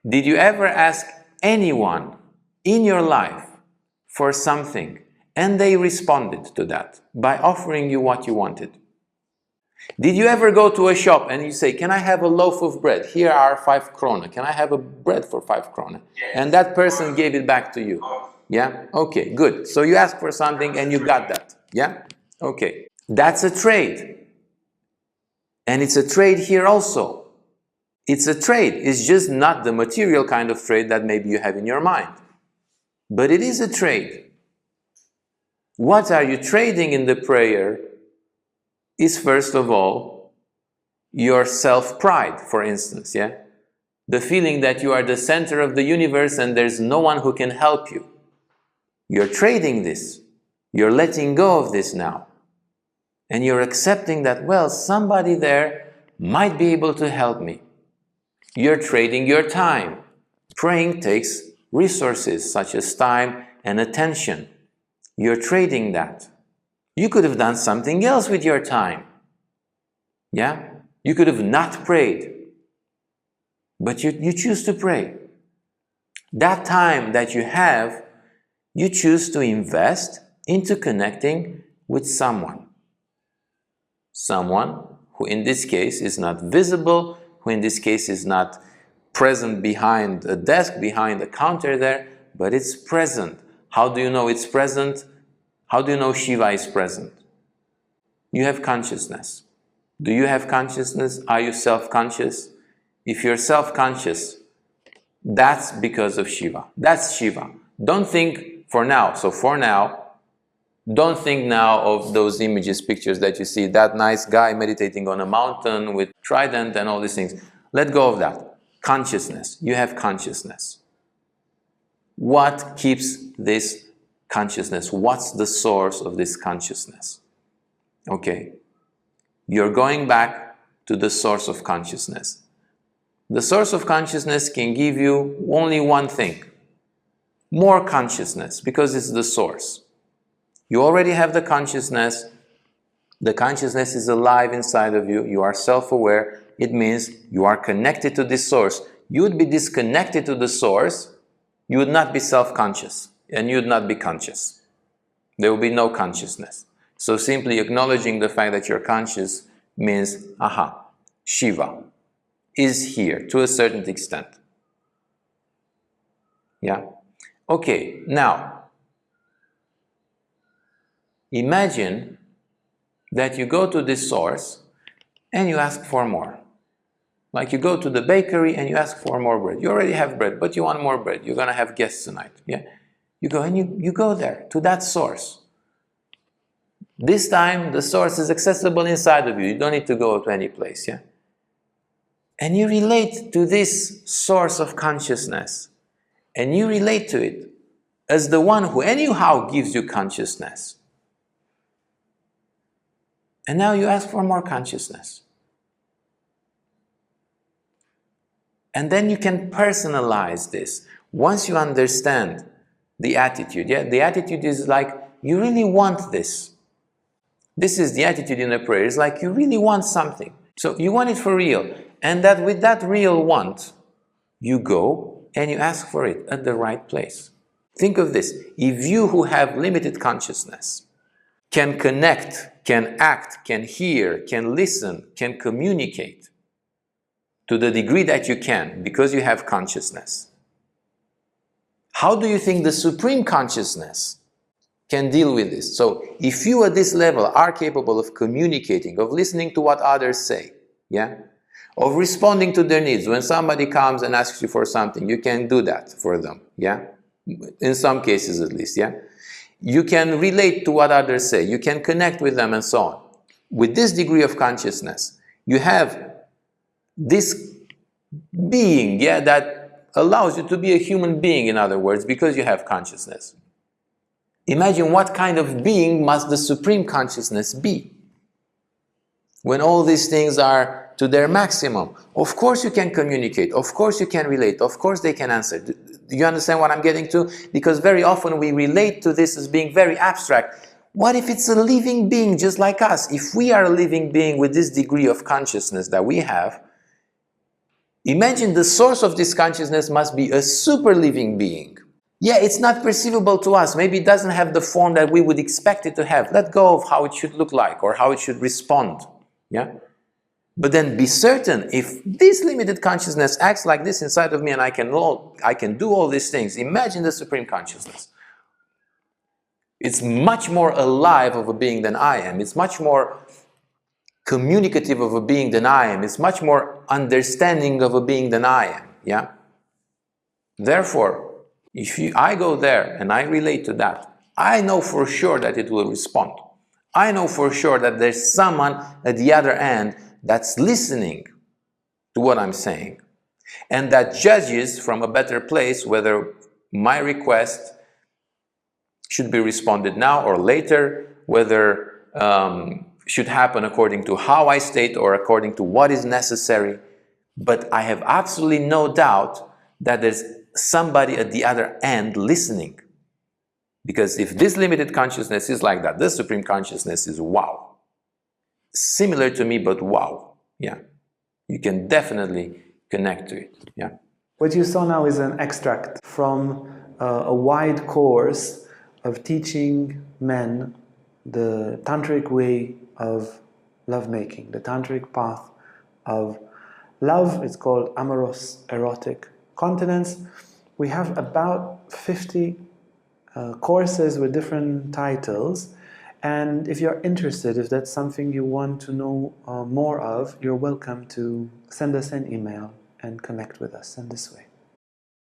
Did you ever ask anyone in your life for something and they responded to that by offering you what you wanted? Did you ever go to a shop and you say, can I have a loaf of bread? Here are 5 krona. Can I have a bread for 5 krona? And that person gave it back to you. Yeah? Okay, good. So you asked for something and you got that. Yeah? Okay. That's a trade. And it's a trade here also. It's a trade. It's just not the material kind of trade that maybe you have in your mind. But it is a trade. What are you trading in the prayer is, first of all, your self-pride, for instance, yeah? The feeling that you are the center of the universe and there's no one who can help you. You're trading this. You're letting go of this now. And you're accepting that, well, somebody there might be able to help me. You're trading your time. Praying takes resources such as time and attention. You're trading that. You could have done something else with your time. Yeah? You could have not prayed. But you choose to pray. That time that you have, you choose to invest into connecting with someone. Someone who in this case is not visible, who in this case is not present behind a desk, behind a counter there, but it's present. How do you know it's present? How do you know Shiva is present? You have consciousness. Do you have consciousness? Are you self-conscious? If you're self-conscious, that's because of Shiva. That's Shiva. Don't think for now. So for now, don't think now of those images, pictures that you see, that nice guy meditating on a mountain with trident and all these things. Let go of that. Consciousness. You have consciousness. What keeps this consciousness? What's the source of this consciousness? Okay. You're going back to the source of consciousness. The source of consciousness can give you only one thing. More consciousness, because it's the source. You already have the consciousness. The consciousness is alive inside of you. You are self-aware. It means you are connected to this source. You would be disconnected to the source. You would not be self-conscious. And you would not be conscious. There will be no consciousness. So simply acknowledging the fact that you're conscious means, aha, Shiva is here to a certain extent. Yeah? Okay, now, imagine that you go to this source and you ask for more. Like you go to the bakery and you ask for more bread. You already have bread, but you want more bread. You're going to have guests tonight. Yeah? You go and you go there, to that source. This time, the source is accessible inside of you. You don't need to go to any place. Yeah? And you relate to this source of consciousness. And you relate to it as the one who anyhow gives you consciousness. And now you ask for more consciousness. And then you can personalize this. Once you understand the attitude, yeah? The attitude is like, you really want this. This is the attitude in a prayer. It's like you really want something. So you want it for real. And that with that real want, you go and you ask for it at the right place. Think of this. If you who have limited consciousness can connect, can act, can hear, can listen, can communicate to the degree that you can because you have consciousness, how do you think the supreme consciousness can deal with this? So if you at this level are capable of communicating, of listening to what others say, yeah, of responding to their needs, when somebody comes and asks you for something, you can do that for them, yeah, in some cases at least, yeah. You can relate to what others say, you can connect with them and so on. With this degree of consciousness, you have this being, yeah, that allows you to be a human being, in other words, because you have consciousness. Imagine what kind of being must the supreme consciousness be when all these things are to their maximum. Of course you can communicate, of course you can relate, of course they can answer. Do you understand what I'm getting to? Because very often we relate to this as being very abstract. What if it's a living being just like us? If we are a living being with this degree of consciousness that we have, Imagine the source of this consciousness must be a super living being. Yeah, it's not perceivable to us. Maybe it doesn't have the form that we would expect it to have. Let go of how it should look like or how it should respond. Yeah? But then be certain, if this limited consciousness acts like this inside of me and I can do all these things, imagine the Supreme Consciousness. It's much more alive of a being than I am. It's much more communicative of a being than I am. It's much more understanding of a being than I am. Yeah? Therefore, if I go there and I relate to that, I know for sure that it will respond. I know for sure that there's someone at the other end that's listening to what I'm saying and that judges from a better place whether my request should be responded now or later, whether should happen according to how I state or according to what is necessary. But I have absolutely no doubt that there's somebody at the other end listening. Because if this limited consciousness is like that, this Supreme Consciousness is wow. Similar to me, but wow. Yeah. You can definitely connect to it. Yeah. What you saw now is an extract from a wide course of teaching men the tantric way of lovemaking, the tantric path of love. It's called amorous erotic continence. We have about 50 courses with different titles, and if you're interested, if that's something you want to know more of, you're welcome to send us an email and connect with us in this way.